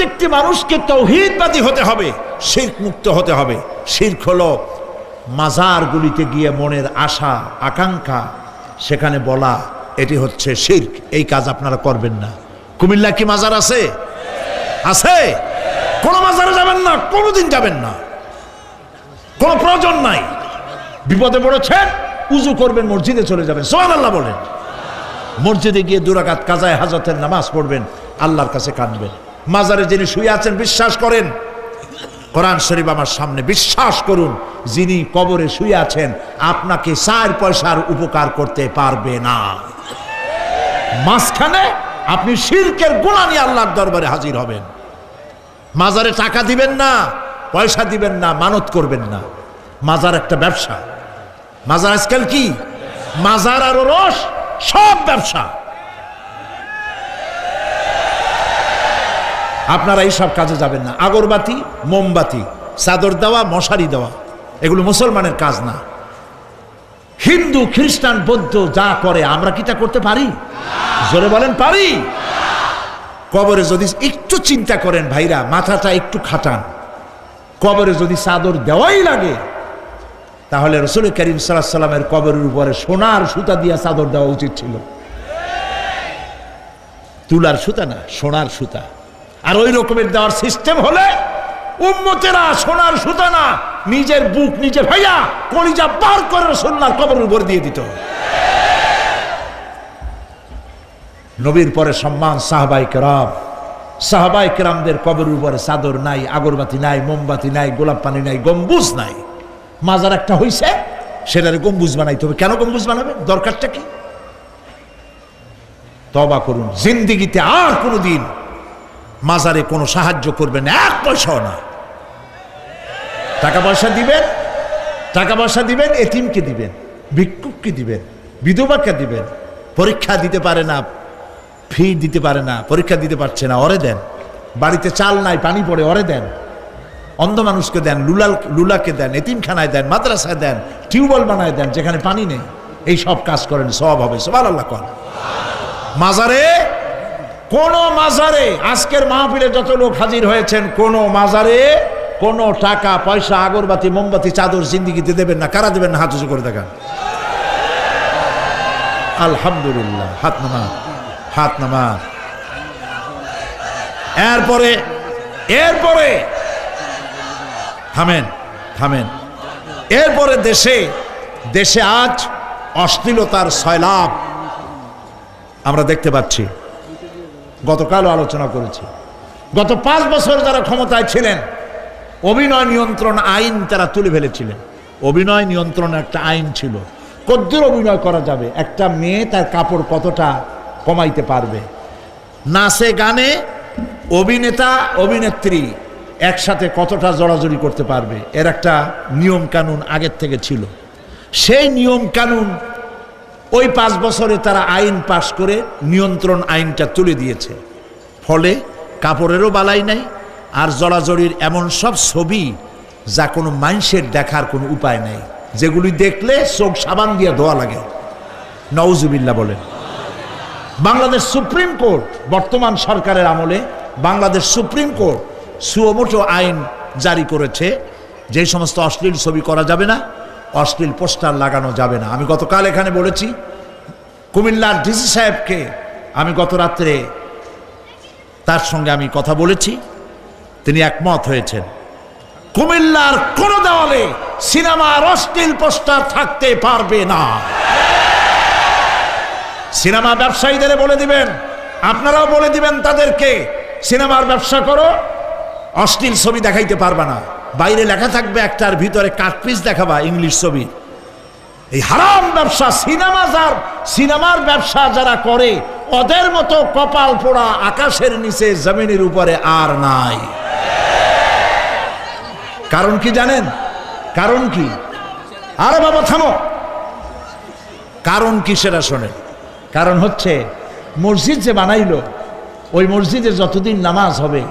প্রত্যেকটি মানুষকে তাওহীদবাদী হতে হবে, শিরক মুক্ত হতে হবে। শিরক হলো মাজারগুলিতে গিয়ে মনের আশা আকাঙ্ক্ষা সেখানে বলা, এটি হচ্ছে শিরক। এই কাজ আপনারা করবেন না। কুমিল্লা কি মাজার আছে? আছে? কোন মাজারে যাবেন না, কোনোদিন যাবেন না, কোনো প্রয়োজন নাই। বিপদে পড়েছেন, উজু করবেন, মসজিদে চলে যাবেন, সুবহানাল্লাহ বলেন। মসজিদে গিয়ে 2 রাকাত কাজায়ে হাজতের নামাজ পড়বেন, আল্লাহর কাছে কাঁদবেন। মাজারে যিনি শুয়ে আছেন বিশ্বাস করেন, কোরআন শরীফ আমার সামনে, বিশ্বাস করুন, যিনি কবরে শুয়ে আছেন আপনাকে 4 পয়সার উপকার করতে পারবে না। মাঝখানে আপনি শিরকের গুনাহ নিয়ে আল্লাহর দরবারে হাজির হবেন। মাজারে টাকা দিবেন না, পয়সা দিবেন না, মানত করবেন না। মাজার একটা ব্যবসা। মাজার আজকাল কি? মাজার আর রস সব ব্যবসা। আপনারা এইসব কাজে যাবেন না। আগরবাতি, মোমবাতি, চাদর দেওয়া, মশারি দেওয়া, এগুলো মুসলমানের কাজ না। হিন্দু, খ্রিস্টান, বৌদ্ধ যা করে আমরা কি তা করতে পারি? জোরে বলেন, পারি? কবরে যদি একটু চিন্তা করেন ভাইরা, মাথাটা একটু খাটান, কবরে যদি চাদর দেওয়াই লাগে তাহলে রাসূল করিম সাল্লাল্লাহু আলাইহি ওয়াসাল্লামের কবরের উপরে সোনার সুতা দিয়ে চাদর দেওয়া উচিত ছিল। তুলার সুতা না, সোনার সুতা। আর ওই রকমের দেওয়ার সিস্টেম হলে উম্মতেরা সোনার সুতা না, নিজের বুক নিজে ভাইয়া কলিজা বার করে রাসূলুল্লাহর কবরের উপর দিয়ে দিত। নবীর পরে সম্মান সাহাবায়ে কেরাম। সাহাবায়ে কেরামদের কবরের উপরে চাদর নাই, আগরবাতি নাই, মোমবাতি নাই, গোলাপ পানি নাই, গম্বুজ নাই। মাজার একটা হইছে, সেটারে গম্বুজ বানাইতে হবে। কেন গম্বুজ বানাবে? দরকারটা কি? তওবা করুন, জিন্দেগিতে আর কোনোদিন মাজারে কোনো সাহায্য করবেন না, 1 পয়সাও না। টাকা পয়সা দিবেন, টাকা পয়সা দিবেন, এতিমকে দিবেন, ভিক্ষুককে দিবেন, বিধবাকে দিবেন। পরীক্ষা দিতে পারে না, ফি দিতে পারে না, পরীক্ষা দিতে পারছে না, ওরে দেন। বাড়িতে চাল নাই, পানি পড়ে, ওরে দেন। অন্ধ মানুষকে দেন, লুলাকে দেন, এতিমখানায় দেন, মাদ্রাসায় দেন, টিউবওয়েল বানায় দেন যেখানে পানি নেই। এই সব কাজ করেন, সওয়াব হবে। সুবহানাল্লাহ করেন। মাজারে, কোন মাজারে, আজকের মাহফিলে যত লোক হাজির হয়েছেন, কোন মাজারে কোন টাকা পয়সা, আগরবাতি, মোমবাতি, চাদর জিন্দেগিতে দেবেন না। কারা দেবেন না? হাত উঁচু করে দেখান। আলহামদুলিল্লাহ। হাত নামা, হাত নামা। এরপরে থামেন, থামেন। এরপরে দেশে আজ অশ্লীলতার সয়লাব আমরা দেখতে পাচ্ছি। গতকালও আলোচনা করেছি। গত 5 বছর যারা ক্ষমতায় ছিলেন, অভিনয় নিয়ন্ত্রণ আইন তারা তুলে ফেলেছিলেন। অভিনয় নিয়ন্ত্রণ একটা আইন ছিল, কতদূর অভিনয় করা যাবে, একটা মেয়ে তার কাপড় কতটা কমাইতে পারবে, নাচে গানে অভিনেতা অভিনেত্রী একসাথে কতটা জড়াজড়ি করতে পারবে, এর একটা নিয়ম কানুন আগের থেকে ছিল। সেই নিয়ম কানুন ওই 5 বছরে তারা আইন পাশ করে নিয়ন্ত্রণ আইনটা তুলে দিয়েছে। ফলে কাপড়েরও বালাই নাই, আর জড়াজড়ির এমন সব ছবি যা কোনো মানুষের দেখার কোনো উপায় নাই, যেগুলি দেখলে চোখ সাবান দিয়ে ধোয়া লাগে। নাউজুবিল্লাহ বলেন। বাংলাদেশ সুপ্রিম কোর্ট, বর্তমান সরকারের আমলে বাংলাদেশ সুপ্রিম কোর্ট সুমোটো আইন জারি করেছে, যে সমস্ত অশ্লীল ছবি করা যাবে না, অশ্লীল পোস্টার লাগানো যাবে না। আমি গতকাল এখানে বলেছি, কুমিল্লার ডিসি সাহেবকে আমি গত রাত্রে তার সঙ্গে আমি কথা বলেছি, তিনি একমত হয়েছেন। কুমিল্লার কোন দেওয়ালে সিনেমার অশ্লীল পোস্টার থাকতে পারবে না। সিনেমা ব্যবসায়ীদের বলে দিবেন, আপনারাও বলে দিবেন তাদেরকে, সিনেমার ব্যবসা করো, অশ্লীল ছবি দেখাইতে পারবে না। বাইরে লেখা থাকবে একটার, ভিতরে কাটপিস দেখাবা ইংলিশ ছবি। এই হারাম ব্যবসা, সিনেমার ব্যবসা যারা করে ওদের মতো কপাল পোড়া আকাশের নিচে জমিনের উপরে আর নাই। কারণ কি জানেন? কারণ কি? আরে বাবা থামো। কারণ কি সেটা শোনেন। কারণ হচ্ছে, মসজিদ যে বানাইলো, ওই মসজিদে যতদিন নামাজ হবে,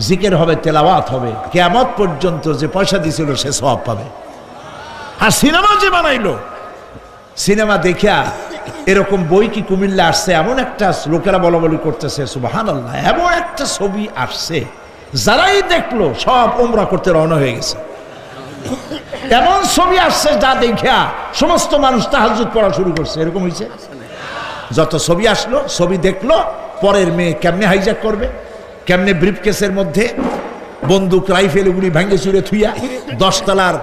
জিকির হবে, তেলাওয়াত হবে, কিয়ামত পর্যন্ত যে পয়সা দিছিল সে সওয়াব পাবে। আর সিনেমা যে বানাইলো, সিনেমা দেখিয়া এরকম বই কি কুমিল্লা আসছে? এমন একটা লোকেরা বলা বলি করতেছে, সুবহানাল্লাহ, এমন একটা ছবি আসছে যারাই দেখলো সব উমরা করতে রওনা হয়ে গেছে। এমন ছবি আসছে যা দেখা সমস্ত মানুষ তাহাজ্জুদ পড়া শুরু করছে। এরকম হয়েছে, যত ছবি আসলো, ছবি দেখলো, পরের মেয়ে কেমনে হাইজ্যাক করবে, কেমনে ব্রিফকেসের মধ্যে বন্দুক রাইফেল এগুলি ভাঙ্গে চুরে থুইয়া 10 তলার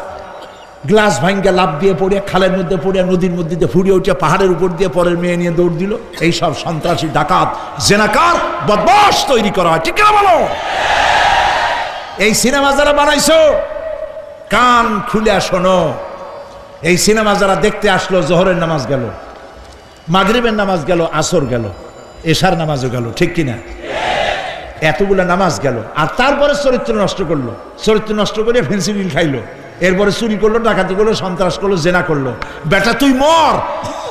গ্লাস ভাঙ্গা লাভ দিয়ে পড়ে খালের মধ্যে পড়ে নদীর মধ্যে দিয়ে ফুড়িয়ে উঠে পাহাড়ের উপর দিয়ে পরের মেয়ে নিয়ে দৌড় দিল। এইসব সন্ত্রাসী, ডাকাত, জেনাকার, বদমাশ তৈরি করা হয়। ঠিক না বলো? এই সিনেমা যারা বানাইছো কান খুলে শোনো, এই সিনেমা যারা দেখতে আসলো, জোহরের নামাজ গেল, মাগরিবের নামাজ গেল, আসর গেল, এশার নামাজও গেল, ঠিক কিনা? এতগুলা নামাজ গেল, আর তারপরে চরিত্র নষ্ট করলো। চরিত্র নষ্ট করে ফেন্সিডিল খাইলো, এরপরে চুরি করলো, ডাকাতি করলো, সন্ত্রাস করলো, জেনা করলো। বেটা তুই মর,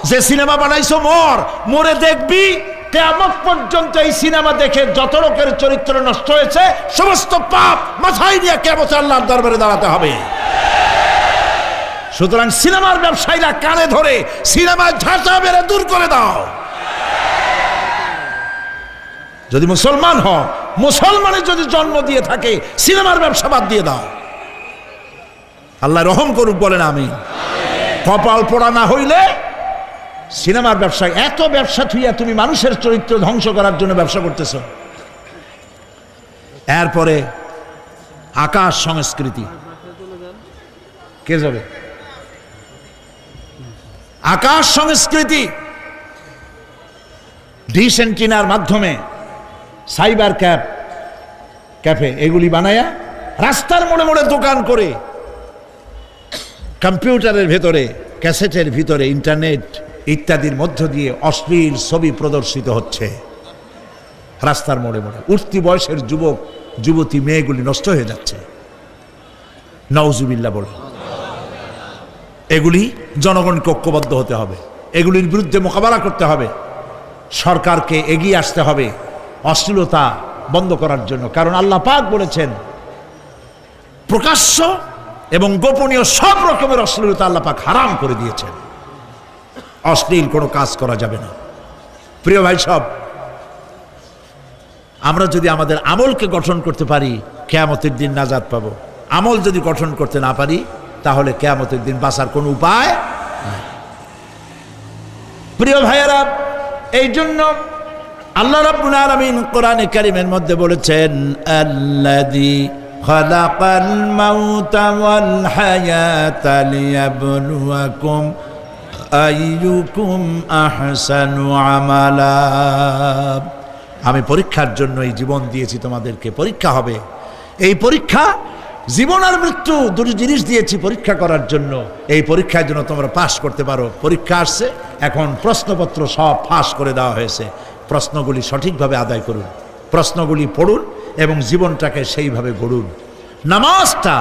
যে সিনেমা বানাইছো মর, মরে দেখবি কিয়ামত পর্যন্ত এই সিনেমা দেখে যত লোকের চরিত্র নষ্ট হয়েছে সমস্ত পাপ মাথায় নিয়ে কিয়ামতে আল্লাহর দরবারে দাঁড়াতে হবে। সুতরাং সিনেমার ব্যবসায়ীরা কানে ধরে সিনেমার ঝাঁটা মেরে দূর করে দাও। যদি মুসলমান হও, মুসলমানের যদি জন্ম দিয়ে থাকে, সিনেমার ব্যবসা বাদ দিয়ে দাও। আল্লাহ রহম করুক, বলেন আমিন। কপাল পোড়া না হইলে সিনেমার ব্যবসা, এত ব্যবসা থুইয়া তুমি মানুষের চরিত্র ধ্বংস করার জন্য ব্যবসা করতেছ। এরপরে আকাশ সংস্কৃতি, কে যাবে? আকাশ সংস্কৃতি ডিশ এন্টিনার মাধ্যমে সাইবার ক্যাফে এগুলি বানায়া রাস্তার মোড়ে মোড়ে দোকান করে, কম্পিউটারের ভেতরে, ক্যাসেটের ভিতরে, ইন্টারনেট ইত্যাদির মধ্য দিয়ে অশ্লীল ছবি প্রদর্শিত হচ্ছে। রাস্তার মোড়ে মোড়ে উঠতি বয়সের যুবক যুবতী মেয়েগুলি নষ্ট হয়ে যাচ্ছে। নাউজুবিল্লাহ বলে। এগুলি জনগণকে ঐক্যবদ্ধ হতে হবে, এগুলির বিরুদ্ধে মোকাবেলা করতে হবে। সরকারকে এগিয়ে আসতে হবে অশ্লীলতা বন্ধ করার জন্য। কারণ আল্লাহ পাক বলেছেন প্রকাশ্য এবং গোপনীয় সব রকমের অশ্লীলতা আল্লাহ পাক হারাম করে দিয়েছেন। অশ্লীল কোনো কাজ করা যাবে না। প্রিয় ভাই সব, আমরা যদি আমাদের আমলকে গঠন করতে পারি কিয়ামতের দিন নাজাত পাবো। আমল যদি গঠন করতে না পারি তাহলে কিয়ামতের দিন বাঁচার কোনো উপায় নাই। প্রিয় ভাইয়েরা, এই জন্য আল্লাহ রাব্বুল আলামিন কোরআনে কারীমের মধ্যে বলেছেন, আল্লাযী খালাকাল মাউতা ওয়াল হায়াতা লিয়াবলুয়াকুম আইয়ুকুম আহসানু আমালা। আমি পরীক্ষার জন্য এই জীবন দিয়েছি তোমাদেরকে, পরীক্ষা হবে। এই পরীক্ষা, জীবন আর মৃত্যু দুটি জিনিস দিয়েছি পরীক্ষা করার জন্য। এই পরীক্ষার জন্য তোমরা পাস করতে পারো। পরীক্ষা আসছে, এখন প্রশ্নপত্র সব ফাঁস করে দেওয়া হয়েছে। প্রশ্নগুলি সঠিকভাবে আদায় করুন, প্রশ্নগুলি পড়ুন এবং জীবনটাকে সেইভাবে গড়ুন। নামাজটা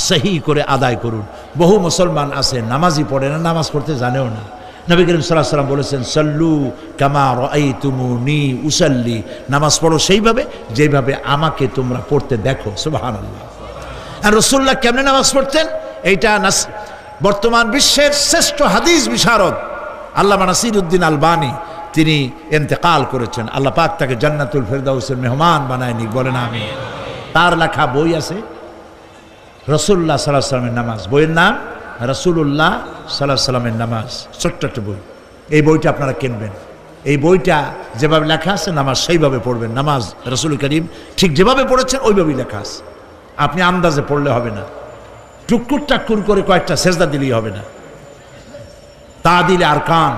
সহি করে আদায় করুন। বহু মুসলমান আছে নামাজই পড়ে না, নামাজ পড়তে জানেও না। নবী করিম সাল্লাল্লাহু আলাইহি ওয়াসাল্লাম বলেছেন, সাল্লু কামা রাআইতুমুনি উসাল্লি। নামাজ পড়ো সেইভাবে যেভাবে আমাকে তোমরা পড়তে দেখো। সুবহানাল্লাহ। আর রাসূলুল্লাহ কেমনে নামাজ পড়তেন? এইটা বর্তমান বিশ্বের শ্রেষ্ঠ হাদিস বিশারদ আল্লামা নাসিরউদ্দিন আলবানী তিনি ইন্তেকাল করেছেন। আল্লাহ পাক তাকে জান্নাতুল ফেরদাউসের মেহমান বানায় নিক, বলেন আমিন। তার লেখা বই আছে রাসূলুল্লাহ সাল্লাল্লাহু আলাইহি ওয়াসাল্লামের নামাজ। বইয়ের নাম রাসূলুল্লাহ সাল্লাল্লাহু আলাইহি ওয়াসাল্লামের নামাজ। ছোট্ট একটা বই। এই বইটা আপনারা কিনবেন। এই বইটা যেভাবে লেখা আছে নামাজ সেইভাবে পড়বেন। নামাজ রাসূল করিম ঠিক যেভাবে পড়েছেন ওইভাবেই লেখা আছে। আপনি আন্দাজে পড়লে হবে না, টুকুর টাক্কুর করে কয়েকটা সেজদা দিলেই হবে না। তা দিলে আর কান,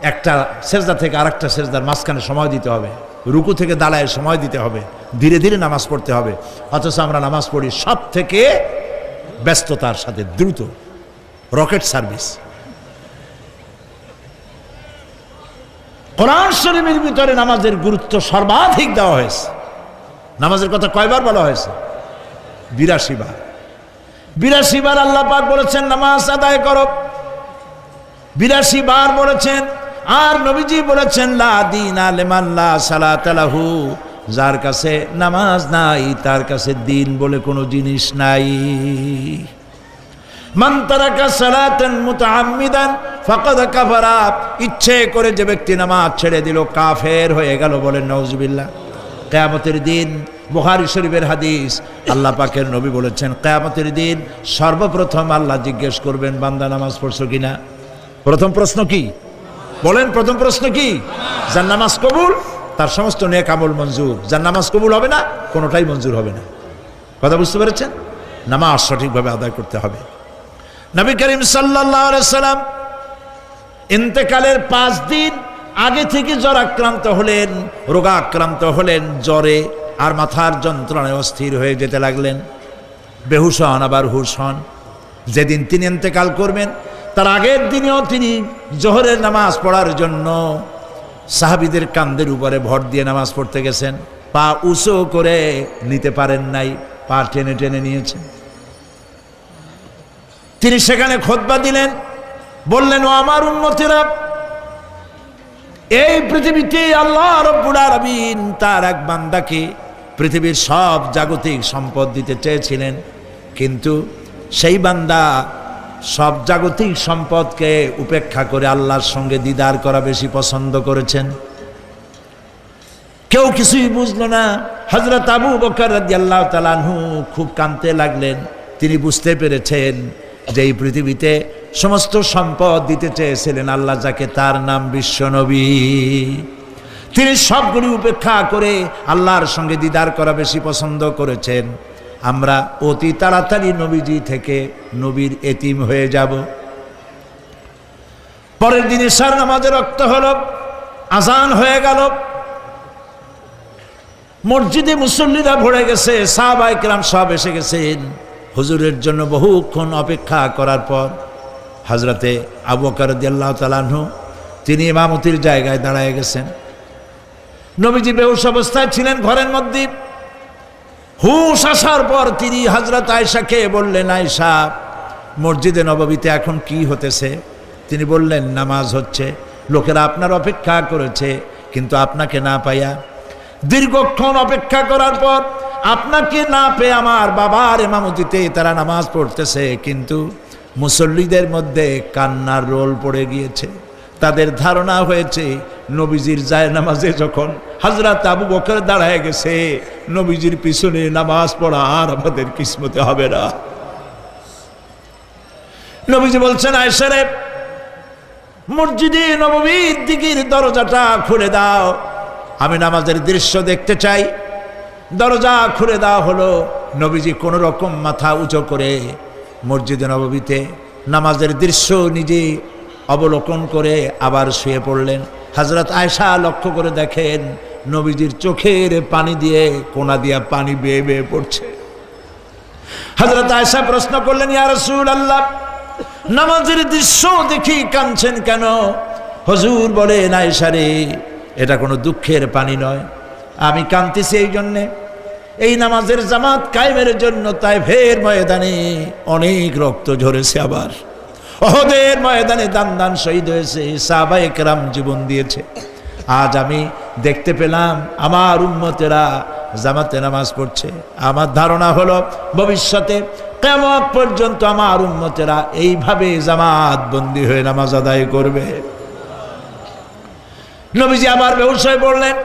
একটা সেজদা থেকে আরেকটা সেজদার মাঝখানে সময় দিতে হবে, রুকু থেকে দাঁড়ায় সময় দিতে হবে, ধীরে ধীরে নামাজ পড়তে হবে। অথচ আমরা নামাজ পড়ি সব থেকে ব্যস্ততার সাথে, দ্রুত, রকেট সার্ভিস। কোরআন শরীফের ভিতরে নামাজের গুরুত্ব সর্বাধিক দেওয়া হয়েছে। নামাজের কথা কয়বার বলা হয়েছে? 82 বার। 82 বার আল্লাহ পাক বলেছেন নামাজ আদায় করো। 82 বার বলেছেন। আর নবীজি বলেছেন, লা দীনা লিমান লা সালাতা লাহু। যার কাছে নামাজ নাই তার কাছে দিন বলে কোনো জিনিস নাই। মান তারাকা সালাতান মুতাআম্মিদান ফাকাদ কাফারা। ইচ্ছে করে যে ব্যক্তি নামাজ ছেড়ে দিল কাফের হয়ে গেল, বলেন নাউজুবিল্লাহ। কিয়ামতের দিন, বুখারী শরীফের হাদিস, আল্লাহ পাকের নবী বলেছেন কিয়ামতের দিন সর্বপ্রথম আল্লাহ জিজ্ঞেস করবেন, বান্দা নামাজ পড়ছো কিনা। প্রথম প্রশ্ন কি বলেন? প্রথম প্রশ্ন কি? যার নামাজ কবুল তার সমস্ত নেক আমল মঞ্জুর, যার নামাজ কবুল হবে না কোনোটাই মঞ্জুর হবে না। কথা বুঝতে পেরেছেন? নামাজ সঠিকভাবে আদায় করতে হবে। নবী করিম সাল্লাল্লাহু আলাইহি সাল্লাম ইন্তেকালের 5 দিন আগে থেকে জ্বরাক্রান্ত হলেন, রোগাক্রান্ত হলেন, জ্বরে আর মাথার যন্ত্রণায় অস্থির হয়ে যেতে লাগলেন, বেহুশ হন আবার হুশ হন। যেদিন তিনি ইন্তেকাল করবেন তার আগের দিনেও তিনি জোহরের নামাজ পড়ার জন্য সাহাবীদের কাঁধের উপরে ভর দিয়ে নামাজ পড়তে গেছেন, পা উঁচু করে নিতে পারেন নাই, পা টেনে টেনে নিয়েছেন। তিনি সেখানে খুতবা দিলেন, বললেন, ও আমার উম্মতেরা, এই পৃথিবীতে আল্লাহ রাব্বুল আলামিন তার এক বান্দাকে পৃথিবীর সব জাগতিক সম্পদ দিতে চেয়েছিলেন, কিন্তু সেই বান্দা সব জাগতিক সম্পদকে উপেক্ষা করে আল্লাহর সঙ্গে দিদার করা বেশি পছন্দ করেছেন। কেউ কিছুই বুঝলো না। হযরত আবু বকর রাদিয়াল্লাহু তাআলা আনহু খুব কাঁদতে লাগলেন। তিনি বুঝতে পেরেছেন যে এই পৃথিবীতে সমস্ত সম্পদ দিতে চেয়েছিলেন আল্লাহ যাকে, তার নাম বিশ্বনবী। তিনি সবগুলি উপেক্ষা করে আল্লাহর সঙ্গে দিদার করা বেশি পছন্দ করেছেন। আমরা অতি তাড়াতাড়ি নবীজি থেকে নবীর এতিম হয়ে যাব। পরের দিন ইশার নামাজের রক্ত হলো, আজান হয়ে গেল, মসজিদে মুসল্লিরা ভরে গেছে, সাহাবায়ে কেরাম সব এসে গেছেন। হুজুরের জন্য বহুক্ষণ অপেক্ষা করার পর হযরতে আবু বকর রাদিয়াল্লাহু তাআলা আনহু তিনি ইমামতির জায়গায় দাঁড়ায় গেছেন। নবীজি বেহুশ অবস্থায় ছিলেন ঘরের মধ্যে। হুশ আসার পর তিনি হযরত আয়েশাকে বললেন, আয়েশা, মসজিদে নববীতে এখন কি হতেছে? তিনি বললেন, নামাজ হচ্ছে, লোকেরা আপনার অপেক্ষা করেছে, কিন্তু আপনাকে না পাইয়া দীর্ঘক্ষণ অপেক্ষা করার পর আপনাকে না পেয়ে আমার বাবার ইমামতিতে তারা নামাজ পড়তেছে, কিন্তু মুসল্লিদের মধ্যে কান্নার রোল পড়ে গিয়েছে। তাদের ধারণা হয়েছে নবীজির জায়নামাজে যখন হযরত আবু বকর দাঁড়ায় গেছে, নবীজির পিছনে নামাজ পড়া আর আমাদের কিসমতে হবে না। নবীজি বলছেন, আয়েশা রে, মসজিদে নববীর দিকের দরজাটা খুলে দাও, আমি নামাজের দৃশ্য দেখতে চাই। দরজা খুলে দেওয়া হলো। নবীজি কোন রকম মাথা উঁচু করে মসজিদে নববীতে নামাজের দৃশ্য নিজে অবলোকন করে আবার শুয়ে পড়লেন। হযরত আয়েশা লক্ষ্য করে দেখেন নবীজির চোখের পানি দিয়ে কোনা দিয়া পানি বেয়ে বেয়ে পড়ছে। হযরত আয়েশা প্রশ্ন করলেন, ইয়া রাসূলুল্লাহ, নামাজের দৃশ্য দেখি কাঁদছেন কেন? হুজুর বলেন, আয়েশা রে, এটা কোনো দুঃখের পানি নয়, আমি কাঁদতেছি এই জন্যে, এই নামাজের জামাত কায়েমের জন্য তায়েফের ময়দানে অনেক রক্ত ঝরেছে, আবার উহুদের ময়দানে দান দান শহীদ হয়েছে, সাহাবায়ে কেরাম জীবন দিয়েছে। আজ আমি দেখতে পেলাম আমার উম্মতেরা জামাতে নামাজ পড়ছে। আমার ধারণা হলো ভবিষ্যতে কিয়ামত পর্যন্ত আমার উম্মতেরা এইভাবে জামাত বন্দী হয়ে নামাজ আদায় করবে। নবীজি আবার বেহুশ হয়ে পড়লেন।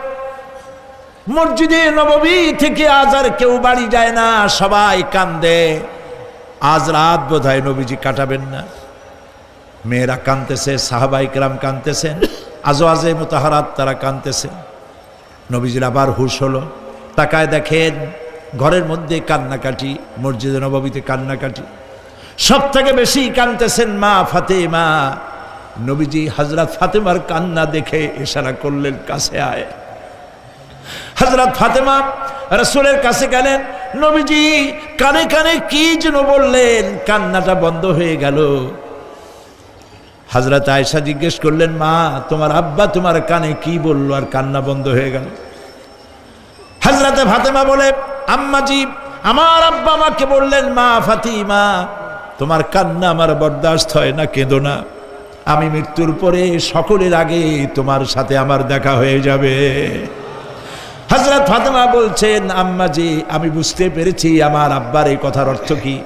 মসজিদে নববী থেকে আজ আর কেউ বাড়ি যায় না, সবাই কান্দে। আজ রাত বোধহয় নবীজি কাটাবেন না। মেয়েরা কাঁদতেছে, সাহাবায়ে কেরাম কাঁদতেছেন, আজওয়াজে মুতাহারাত তারা কাঁদতেছেন। নবীজির আবার হুশ হলো, তাকায় দেখেন ঘরের মধ্যে কান্নাকাটি, মসজিদে নববীতে কান্নাকাটি। সব থেকে বেশি কাঁদতেছেন মা ফাতেমা। নবীজি হযরত ফাতেমার কান্না দেখে ইশারা করলেন, কাছে আয়। হযরত ফাতেমা রাসূলের কাছে গেলেন। নবীজি কানে কানে কি যেন বললেন, কান্নাটা বন্ধ হয়ে গেল। হযরত আয়েশা জিজ্ঞেস করলেন, মা, তোমার আব্বা তোমার কানে কি বলল আর কান্না বন্ধ হয়ে গেল? হযরত ফাতেমা বলে, আম্মাজি, আমার আব্বা আমাকে বললেন, মা ফাতিমা, তোমার কান্না আমার বরদাস্ত হয় না, কেঁদো না, আমি মৃত্যুর পরে সকলের আগে তোমার সাথে আমার দেখা হয়ে যাবে। হযরত ফাতেমা বলছেন, আম্মাজি, আমি বুঝতে পেরেছি আমার আব্বার এই কথার অর্থ কি।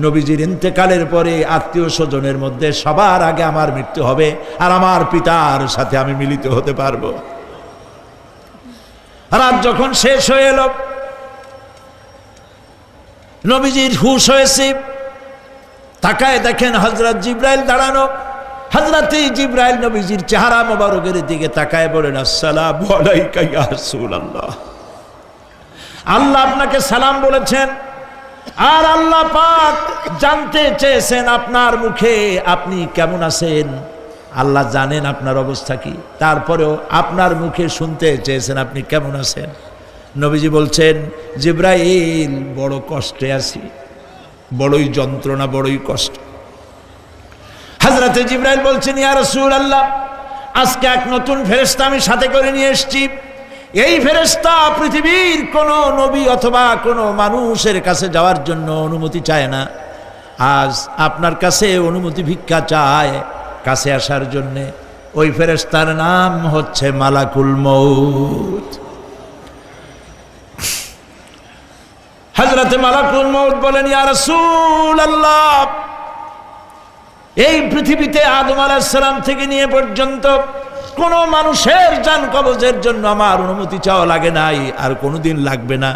নবীজির ইন্তেকালের পরে আত্মীয় স্বজনের মধ্যে সবার আগে আমার মৃত্যু হবে আর আমার পিতার সাথে আমি মিলিত হতে পারবো। রাত যখন শেষ হয়ে এলো, নবীজির হুঁশ হয়েছে, তাকায় দেখেন হযরত জিবরাইল দাঁড়ানো। হযরত জিবরাইল নবীজির চেহারা মোবারকের দিকে তাকায় বলেন, আসসালামু আলাইকা ইয়া রাসূলুল্লাহ। আল্লাহ আপনাকে সালাম বলেছেন, আর আল্লাহ পাক জানতে চেয়েছেন আপনার মুখে আপনি কেমন আছেন। আল্লাহ জানেন আপনার অবস্থা কি, তারপরেও আপনার মুখে শুনতে চেয়েছেন আপনি কেমন আছেন। নবীজি বলছেন, জিবরাইল বড় কষ্টে আছি, বড়ই যন্ত্রণা, বড়ই কষ্ট। হযরতে জিবরাইল বলছেন, ইয়া রাসূলুল্লাহ, আজকে এক নতুন ফেরেশতা আমি সাথে করে নিয়ে এসেছি। এই ফেরেশতা পৃথিবীর কোন নবী অথবা কোনো মানুষের কাছে যাওয়ার জন্য অনুমতি চায় না, আজ আপনার কাছে অনুমতি ভিক্ষা চায় কাছে আসার জন্য। ওই ফেরেশতার নাম হচ্ছে মালাকুল মউত। হযরতে মালাকুল মউত বলেন, ইয়া রাসূলুল্লাহ, এই পৃথিবীতে আদম আলাইহিস সালাম থেকে নিয়ে পর্যন্ত কোন মানুষের জান কবজের জন্য আমার অনুমতি চাওয়া লাগে নাই, আর কোনোদিন লাগবে না।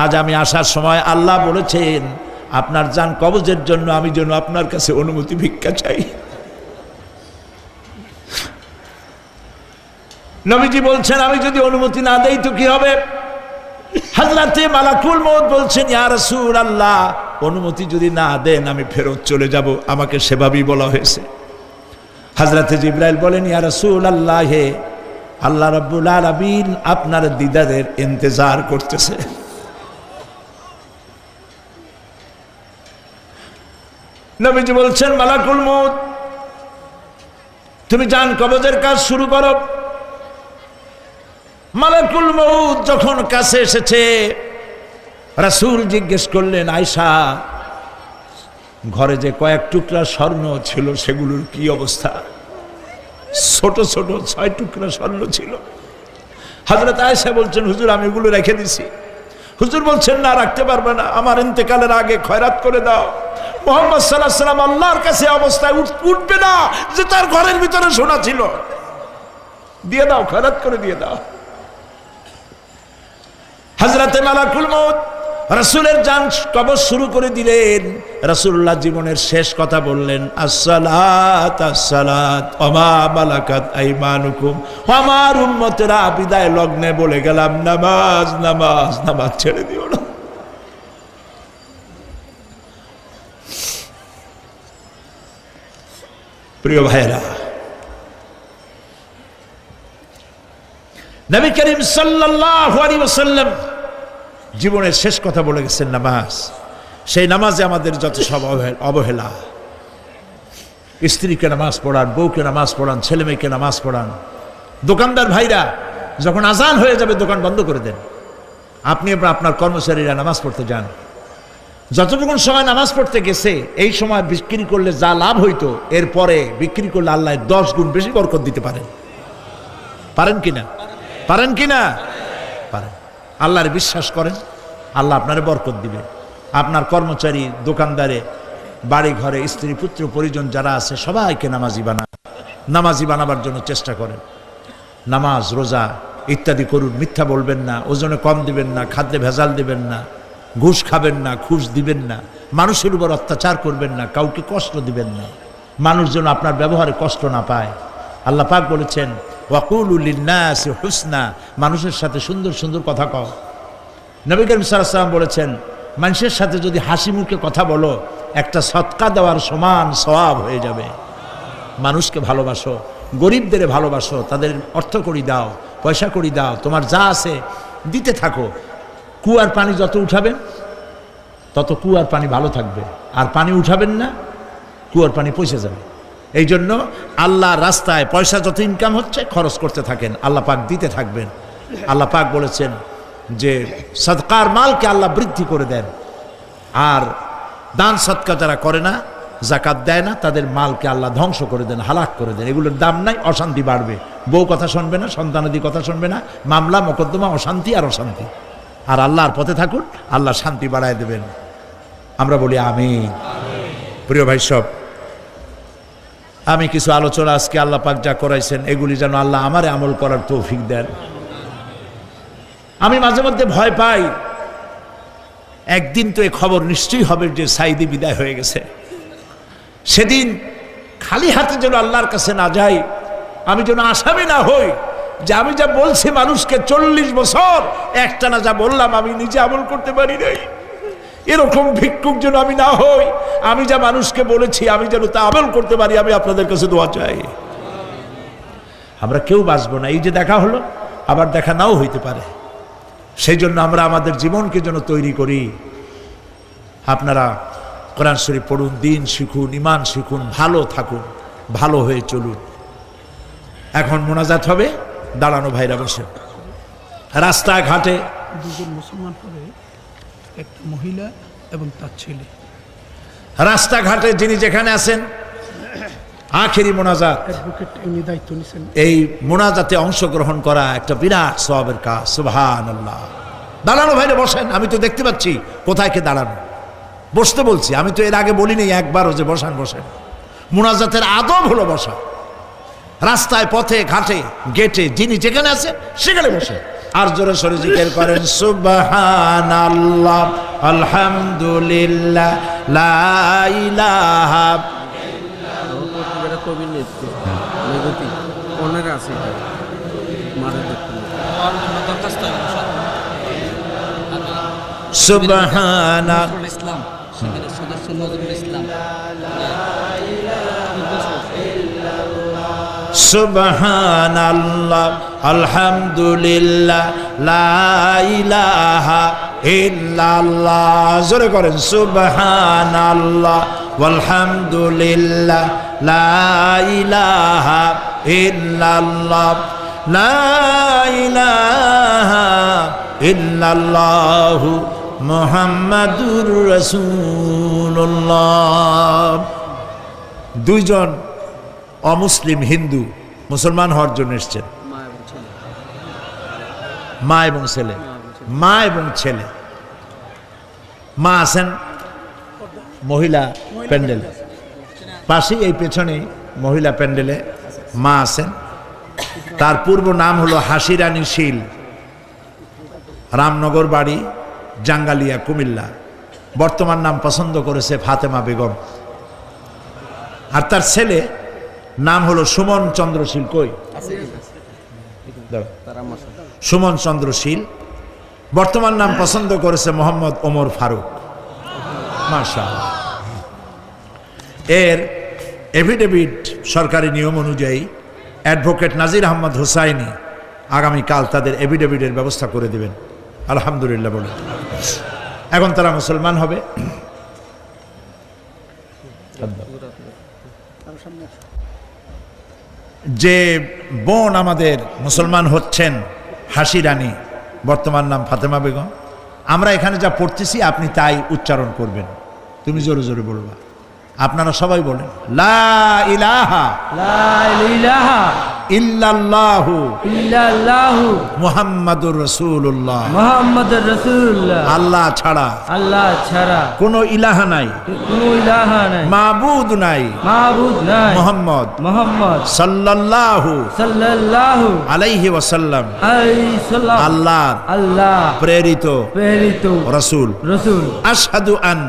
আজ আমি আসার সময় আল্লাহ বলেছেন আপনার জান কবজের জন্য আমি যেন আপনার কাছে অনুমতি ভিক্ষা চাই। নবীজি বলছেন, আমি যদি অনুমতি না দেই তো কি হবে? হযরতে মালাকুল মউত বলছেন, ইয়া রাসূলুল্লাহ, অনুমতি যদি না দেন আমি ফেরত চলে যাব, আমাকে সেভাবেই বলা হয়েছে। হযরতে জিবরাইল বলেন, ইয়া রাসূলুল্লাহ, হে আল্লাহ রাব্বুল আলামিন আপনার দিদারের ইন্তজার করতেছে। নবীজি বলছেন, মালাকুল মউত, তুমি জান কবজের কাজ শুরু করো। মালাকুল মউত যখন কাছে এসেছে, রাসূল জিজ্ঞেস করলেন, আয়েশা, ঘরে যে কয়েক টুকরা স্বর্ণ ছিল সেগুলোর কি অবস্থা? ছোট ছোট 6 টুকরা স্বর্ণ ছিল। হযরত আয়েশা বলছেন, হুজুর আমি এগুলো রেখে দিছি। হুজুর বলছেন, না, রাখতে পারবে না, আমার ইন্তেকালের আগে খয়রাত করে দাও। মুহাম্মদ সাল্লাল্লাহু আলাইহি ওয়াসাল্লাম আল্লাহর কাছে অবস্থায় উঠবে না যে তার ঘরের ভিতরে সোনা ছিল, দিয়ে দাও, খয়রাত করে দিয়ে দাও। হযরতে মালাকুল মউত রাসূলের জান কবজ শুরু করে দিলেন। রাসূলুল্লাহ জীবনের শেষ কথা বললেন, আসসালাত আসসালাত ওয়া মা মালাকাত আইমানুকুম। আমার উম্মতেরা বিদায় লগ্নে বলে গেলাম, নামাজ নামাজ নামাজ ছেড়ে দিও না। প্রিয় ভাইরা, নবী করিম সাল্লাল্লাহু আলাইহি ওয়াসাল্লাম জীবনের শেষ কথা বলে গেছেন নামাজ। সেই নামাজে আমাদের যত সব অবহেলা, স্ত্রীকে নামাজ পড়ান, বউকে নামাজ পড়ান, ছেলে মেয়েকে নামাজ পড়ান। দোকানদার ভাইরা যখন আজান হয়ে যাবে দোকান বন্ধ করে দেন, আপনি আপনার কর্মচারীরা নামাজ পড়তে যান। যতটুকু সময় নামাজ পড়তে গেছে এই সময় বিক্রি করলে যা লাভ হইতো, এরপরে বিক্রি করলে আল্লাহ 10 গুণ বেশি বরকত দিতে পারেন। পারেন কিনা? পারেন কিনা? পারেন। আল্লাহর বিশ্বাস করেন, আল্লাহ আপনারে বরকত দিবে। আপনার কর্মচারী, দোকানদারে, বাড়ি ঘরে স্ত্রী পুত্র পরিজন যারা আছে সবাইকে নামাজি বানান। নামাজি বানাবার জন্য চেষ্টা করেন। নামাজ রোজা ইত্যাদি করুন। মিথ্যা বলবেন না, ওজনে কম দিবেন না, খাদ্যে ভেজাল দিবেন না, ঘুষ খাবেন না, ঘুষ দিবেন না, মানুষের উপর অত্যাচার করবেন না, কাউকে কষ্ট দিবেন না, মানুষ যেন আপনার ব্যবহারে কষ্ট না পায়। আল্লাহ পাক বলেছেন, ওয়াকুলু লিন্নাসি হুসনা, মানুষের সাথে সুন্দর সুন্দর কথা কও। নবী করিম সাল্লাল্লাহু আলাইহি ওয়াসাল্লাম বলেছেন, মানুষের সাথে যদি হাসি মুখে কথা বলো একটা সদকা দেওয়ার সমান সওয়াব হয়ে যাবে। মানুষকে ভালোবাসো, গরিবদের ভালোবাসো, তাদের অর্থ করি দাও, পয়সা করি দাও, তোমার যা আছে দিতে থাকো। কুয়ার পানি যত উঠাবেন তত কুয়ার পানি ভালো থাকবে, আর পানি উঠাবেন না কুয়ার পানি পয়সা যাবে। এই জন্য আল্লাহর রাস্তায় পয়সা যত ইনকাম হচ্ছে খরচ করতে থাকেন, আল্লাহ পাক দিতে থাকবেন। আল্লাহ পাক বলেছেন যে সদকার মালকে আল্লাহ বৃদ্ধি করে দেন, আর দান সদকা যারা করে না, জাকাত দেয় না, তাদের মালকে আল্লাহ ধ্বংস করে দেন, হালাক করে দেন। এগুলোর দাম নাই, অশান্তি বাড়বে। বউ কথা শুনবে না, সন্তানাদি কথা শুনবে না, মামলা মোকদ্দমা, অশান্তি আর অশান্তি। আর আল্লাহর পথে থাকুন, আল্লাহ শান্তি বাড়ায় দেবেন। আমরা বলি আমিন। প্রিয় ভাই সব, আমি কিছু আলোচনা আজকে আল্লাহ পাক যা করাইছেন এগুলি যেন আল্লাহ আমারে আমল করার তৌফিক দেন। আমি মাঝে মধ্যে ভয় পাই, একদিন তো এ খবর নিশ্চয়ই হবে যে সাইদি বিদায় হয়ে গেছে। সেদিন খালি হাতে যেন আল্লাহর কাছে না যাই, আমি যেন আসামি না হই যে আমি যা বলছি মানুষকে 40 বছর একটানা যা বললাম আমি নিজে আমল করতে পারি নাই। এরকম ভিক্ষুক যেন আমি না হই, আমি যা মানুষকে বলেছি আমি যেন তা আমল করতে পারি। আমি আপনাদের কাছে দোয়া চাই। আমরা কেউ বাঁচবো না, এই যে দেখা হলো আবার দেখা নাও হইতে পারে। সেই জন্য আমরা আমাদের জীবনকে যেন তৈরি করি। আপনারা কোরআন শরীফ পড়ুন, দিন শিখুন, ঈমান শিখুন, ভালো থাকুন, ভালো হয়ে চলুন। এখন মোনাজাত হবে, দাঁড়ানো ভাইরা বসে। রাস্তাঘাটে দুজন মুসলমান হবে, একটা মহিলা এবং তার ছেলে। রাস্তাঘাটে যিনি যেখানে আছেন, আখেরি মোনাজাত, অ্যাডভোকেট উনি দায়িত্ব নিছেন। এই মোনাজাতে অংশগ্রহণ করা একটা বিরাট সওয়াবের কাজ। সুবহানাল্লাহ। দাঁড়ানো ভাইরা বসেন, আমি তো দেখতে পাচ্ছি কোথায় কে দাঁড়ানো। বসতে বলছি, আমি তো এর আগে বলিনি একবারও যে বসান বসেন। মোনাজাতের আদব হলো বসা। রাস্তায়, পথে, ঘাটে, গেটে যিনি যেখানে আছেন সেখানে বসে আর জোরে সরে জিকির করেন সুবহানাল্লাহ, আলহামদুলিল্লাহ, লা ইলাহা সুবহানা ইসলাম সেখানে সদস্য নজরুল ইসলাম। সুবহানাল্লাহ, আলহামদুলিল্লাহ, লা ইলাহা ইল্লাল্লাহ। জোরে করেন সুবহানাল্লাহ, ওয়ালহামদুলিল্লাহ, লা ইলাহা ইল্লাল্লাহ, লা ইলাহা ইল্লাল্লাহু মুহাম্মাদুর রাসূলুল্লাহ। দুইজন অমুসলিম হিন্দু মুসলমান হওয়ার জন্য এসছেন, মা এবং ছেলে। মা এবং ছেলে, মা আছেন মহিলা প্যান্ডেলে, পাশেই এই পেছনেই মহিলা প্যান্ডেলে মা আছেন। তার পূর্ব নাম হলো হাসিরানী শীল, রামনগর বাড়ি, জাঙ্গালিয়া, কুমিল্লা। বর্তমান নাম পছন্দ করেছে ফাতেমা বেগম। আর তার ছেলে নাম হলো সুমন চন্দ্রশীল। কই সুমন চন্দ্রশীল। বর্তমান নাম পছন্দ করেছে মোহাম্মদ ওমর ফারুক। মাশাআল্লাহ। এর এফিডেভিট সরকারি নিয়ম অনুযায়ী অ্যাডভোকেট নাজির আহমদ হুসাইনি আগামীকাল তাদের এফিডেভিটের ব্যবস্থা করে দেবেন। আলহামদুলিল্লাহ বলে এখন তারা মুসলমান হবে। যে বোন আমাদের মুসলমান হচ্ছেন, হাসি রানী, বর্তমান নাম ফাতেমা বেগম, আমরা এখানে যা পড়তেছি আপনি তাই উচ্চারণ করবেন। তুমি জোরে জোরে বলবা, আপনারা সবাই বলেন লা ইলাহা ইল্লাল্লাহু মুহাম্মাদুর রাসূলুল্লাহ। আল্লাহ ছাড়া কোনো ইলাহা নাই, মাবুদ নাই, মুহাম্মদ সাল্লাল্লাহু আলাইহি ওয়াসাল্লাম আল্লাহ প্রেরিত রাসূল। আশহাদু আন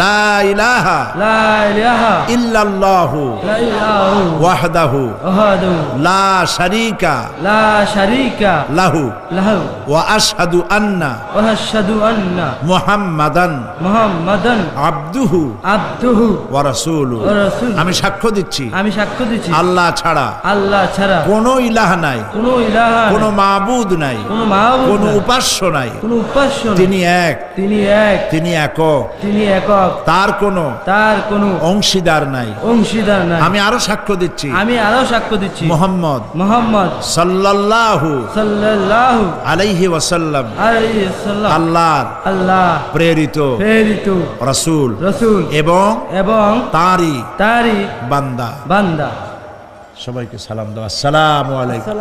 লা ইলাহা ইল্লাল্লাহু ওয়াহদাহু লা শারীকা লাহু ওয়া আশহাদু আন্না মুহাম্মাদান আবদুহু ওয়া রাসূলুহু। আমি সাক্ষ্য দিচ্ছি আল্লাহ ছাড়া কোনো ইলাহা নাই, কোনো মাবুদ নাই, কোনো উপাস্য নাই। তিনি এক, তিনি একক, তার কোনো অংশীদার নাই। আমি আরো সাক্ষ্য দিচ্ছি মুহাম্মদ সাল্লাল্লাহু আলাইহি ওয়াসাল্লাম আল্লাহর প্রেরিত রাসূল এবং তারই বান্দা। সবাইকে সালাম দাও, আসসালামু আলাইকুম।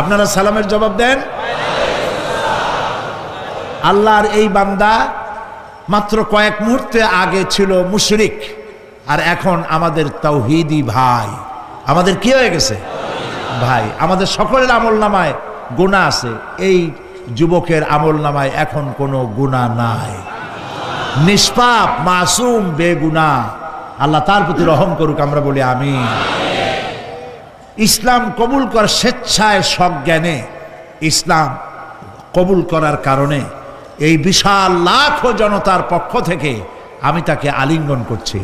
আপনারা সালামের জবাব দেন। আল্লাহর এই বান্দা মাত্র কয়েক মুহূর্তে আগে ছিল মুশরিক, আর এখন আমাদের তাওহীদি ভাই। আমাদের কি হয়ে গেছে? ভাই। আমাদের সকলের আমল নামায় গুনাহ আছে, এই যুবকের আমল নামায় এখন কোনো গুনাহ নাই, নিষ্পাপ মাসুম বেগুনাহ। আল্লাহ তার প্রতি রহম করুক, আমরা বলি আমিন। ইসলাম কবুল করার স্বেচ্ছায় সজ্ঞানে ইসলাম কবুল করার কারণে এই বিশাল লাখো জনতার পক্ষ থেকে আমি তাকে আলিঙ্গন করছি।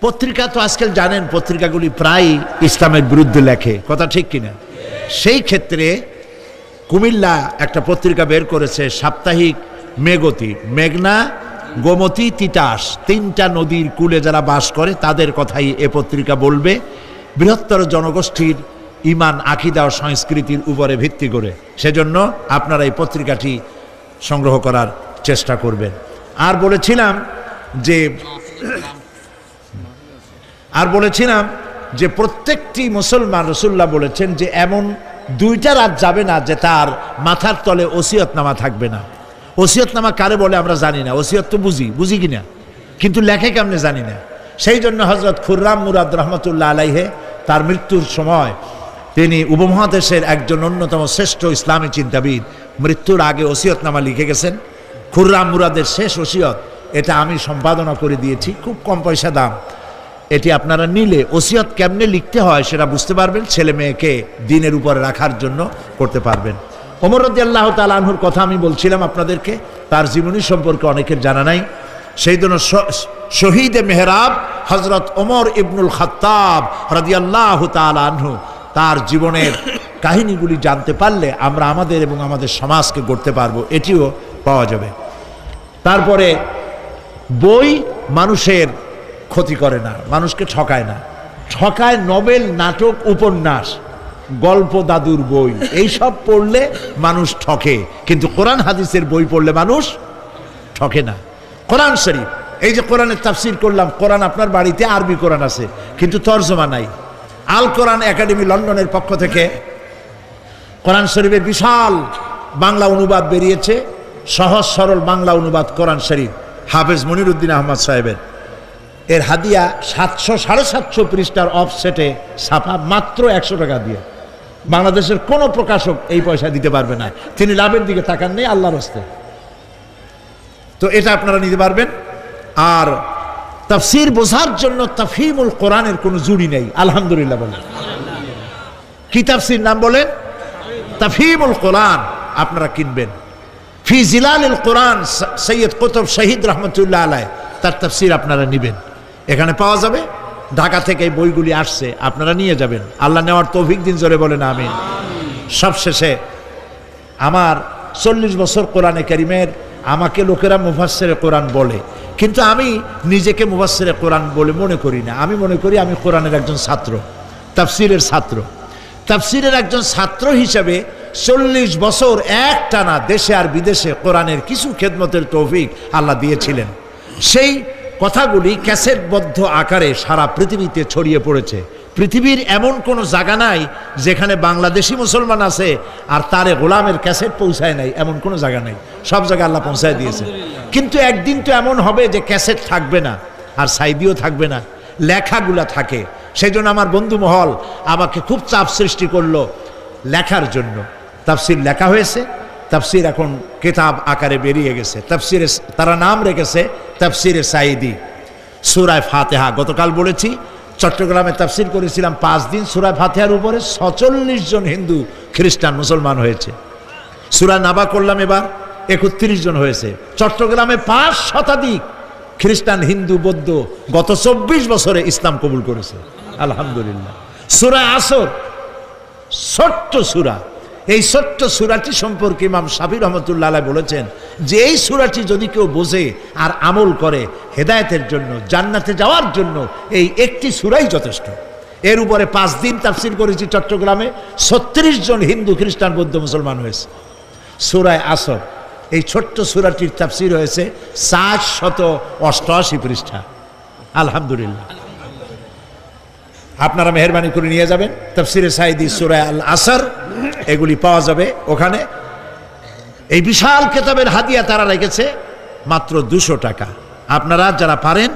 পত্রিকা তো আজকাল জানেন, পত্রিকাগুলি প্রায় ইসলামের বিরুদ্ধে লেখে, কথা ঠিক কিনা? সেই ক্ষেত্রে কুমিল্লা একটা পত্রিকা বের করেছে, সাপ্তাহিক মেঘতি, মেঘনা, গোমতী, তিতাস, তিনটা নদীর কূলে যারা বাস করে তাদের কথাই এ পত্রিকা বলবে, বৃহত্তর জনগোষ্ঠীর ইমান, আকিদা ও সংস্কৃতির উপরে ভিত্তি করে। সেজন্য আপনারা এই পত্রিকাটি সংগ্রহ করার চেষ্টা করবেন। আর বলেছিলাম যে প্রত্যেকটি মুসলমান, রাসূলুল্লাহ বলেছেন যে এমন 2টা রাত যাবে না যে তার মাথার তলে ওসিয়তনামা থাকবে না। ওসিয়তনামা কারে বলে আমরা জানি না, ওসিয়ত তো বুঝি কিনা, কিন্তু লেখে কেমনে জানি না। সেই জন্য হযরত খুররাম মুরাদ রহমতুল্লাহ আলাইহে তার মৃত্যুর সময় তিনি উপমহাদেশের একজন অন্যতম শ্রেষ্ঠ ইসলামী চিন্তাবিদ, মৃত্যুর আগে ওসিয়তনামা লিখে গেছেন। খুররাম মুরাদের শেষ ওসিয়ত, এটা আমি সম্পাদনা করে দিয়েছি, খুব কম পয়সা দাম। এটি আপনারা নিলে ওসিয়ত কেমনে লিখতে হয় সেটা বুঝতে পারবেন, ছেলে মেয়েকে দিনের উপরে রাখার জন্য করতে পারবেন। ওমর রাদিয়াল্লাহু তাআলা আনহুর কথা আমি বলছিলাম আপনাদেরকে, তার জীবনী সম্পর্কে অনেকের জানা নাই। সেই জন্য শহীদে মেহরাব হযরত ওমর ইবনুল খাত্তাব রাদিয়াল্লাহু তাআলা আনহু, তার জীবনের কাহিনীগুলি জানতে পারলে আমরা আমাদের এবং আমাদের সমাজকে গড়তে পারবো, এটিও পাওয়া যাবে। তারপরে বই মানুষের ক্ষতি করে না, মানুষকে ঠকায় না, ঠকায় নভেল, নাটক, উপন্যাস, গল্প, দাদুর বই, এইসব পড়লে মানুষ ঠকে, কিন্তু কোরআন হাদিসের বই পড়লে মানুষ ঠকে না। কোরআন শরীফ, এই যে কোরআনের তাফসীর করলাম, কোরআন আপনার বাড়িতে আরবি কোরআন আছে কিন্তু তরজমা নাই। আল কোরআন একাডেমি লন্ডনের পক্ষ থেকে কোরআন শরীফের বিশাল বাংলা অনুবাদ বেরিয়েছে, সহজ সরল বাংলা অনুবাদ কোরআন শরীফ, হাফেজ মনিরুদ্দিন আহমদ সাহেবের। এর হাদিয়া 700-750 পৃষ্ঠার অফসেটে ছাপা, মাত্র 100 টাকা দিয়ে। বাংলাদেশের কোনো প্রকাশক এই পয়সা দিতে পারবে না, তিনি লাভের দিকে তাকান নেই, আল্লাহর হস্তে। তো এটা আপনারা নিতে পারবেন। আর তাফসীর বোঝার জন্য তাফহিমুল কোরআনের কোনো জুড়ি নেই, আলহামদুলিল্লাহ বলেন। কি তাফসীর নাম বলেন? তাফহিমুল কোরআন আপনারা কিনবেন। ফি জিলালিল কোরআন, সৈয়দ কুতুব শহীদ রহমতুল্লাহ আলাইহি, তার তাফসীর আপনারা নেবেন, এখানে পাওয়া যাবে। ঢাকা থেকে এই বইগুলি আসছে, আপনারা নিয়ে যাবেন। আল্লাহ নেওয়ার তৌফিক দিন, জোরে বলেন আমিন। সবশেষে আমার 40 বছর কোরআনে কারিমের, আমাকে লোকেরা মুফাসসিরে কোরআন বলে, কিন্তু আমি নিজেকে মুফাসসিরে কোরআন বলে মনে করি না। আমি মনে করি আমি কোরআনের একজন ছাত্র, তাফসীরের ছাত্র। তাফসীরের একজন ছাত্র হিসেবে 40 বছর একটানা দেশে আর বিদেশে কোরআনের কিছু খেদমতের তৌফিক আল্লাহ দিয়েছিলেন। সেই কথাগুলি ক্যাসেটবদ্ধ আকারে সারা পৃথিবীতে ছড়িয়ে পড়েছে। পৃথিবীর এমন কোনো জায়গা নাই যেখানে বাংলাদেশি মুসলমান আছে আর তারে গোলামের ক্যাসেট পৌঁছায় নাই, এমন কোনো জায়গা নাই, সব জায়গায় আল্লাহ পৌঁছায় দিয়েছে। কিন্তু একদিন তো এমন হবে যে ক্যাসেট থাকবে না, আর সাইদিও থাকবে না, লেখাগুলা থাকে। সেই জন্য আমার বন্ধু মহল আমাকে খুব চাপ সৃষ্টি করলো লেখার জন্য। তাফসীর লেখা হয়েছে, তাফসীর এখন কিতাব আকারে বেরিয়ে গেছে। তাফসীরে তারা নাম রেখেছে তাফসীরে সাঈদী, সূরা ফাতিহা। গতকাল বলেছি চট্টগ্রামে তাফসীর করেছিলাম 5 দিন, সূরা ফাতিহার উপরে 46 জন হিন্দু খ্রিস্টান মুসলমান হয়েছে। সূরা নাবা করলাম, এবার 31 জন হয়েছে। চট্টগ্রামে 5 শতাধিক খ্রিস্টান, হিন্দু, বৌদ্ধ গত 24 বছরে ইসলাম কবুল করেছে, আলহামদুলিল্লাহ। সূরা আসর, ছোট্ট সূরা, এই ছোট্ট সূরাটি সম্পর্কে ইমাম শাফি রহমতুল্লাহ আলাইহি বলেছেন যে এই সূরাটি যদি কেউ বোঝে আর আমল করে, হেদায়েতের জন্য, জান্নাতে যাওয়ার জন্য এই একটি সূরাই যথেষ্ট। এর উপরে 5 দিন তাফসীর করেছি চট্টগ্রামে, 36 জন হিন্দু, খ্রিস্টান, বৌদ্ধ মুসলমান হয়েছে। সূরা আসর, এই ছোট্ট সূরাটির তাফসীর হয়েছে 488 পৃষ্ঠা, আলহামদুলিল্লাহ। আপনারা মেহেরবানি করে নিয়ে যাবেন তাফসীরে সাঈদী সূরা আল আসর, এগুলি পাওয়া যাবে ওখানে। এই বিশাল কিতাবের হাদিয়া তারা রেখেছে মাত্র 200 টাকা। আপনারা যারা পারেন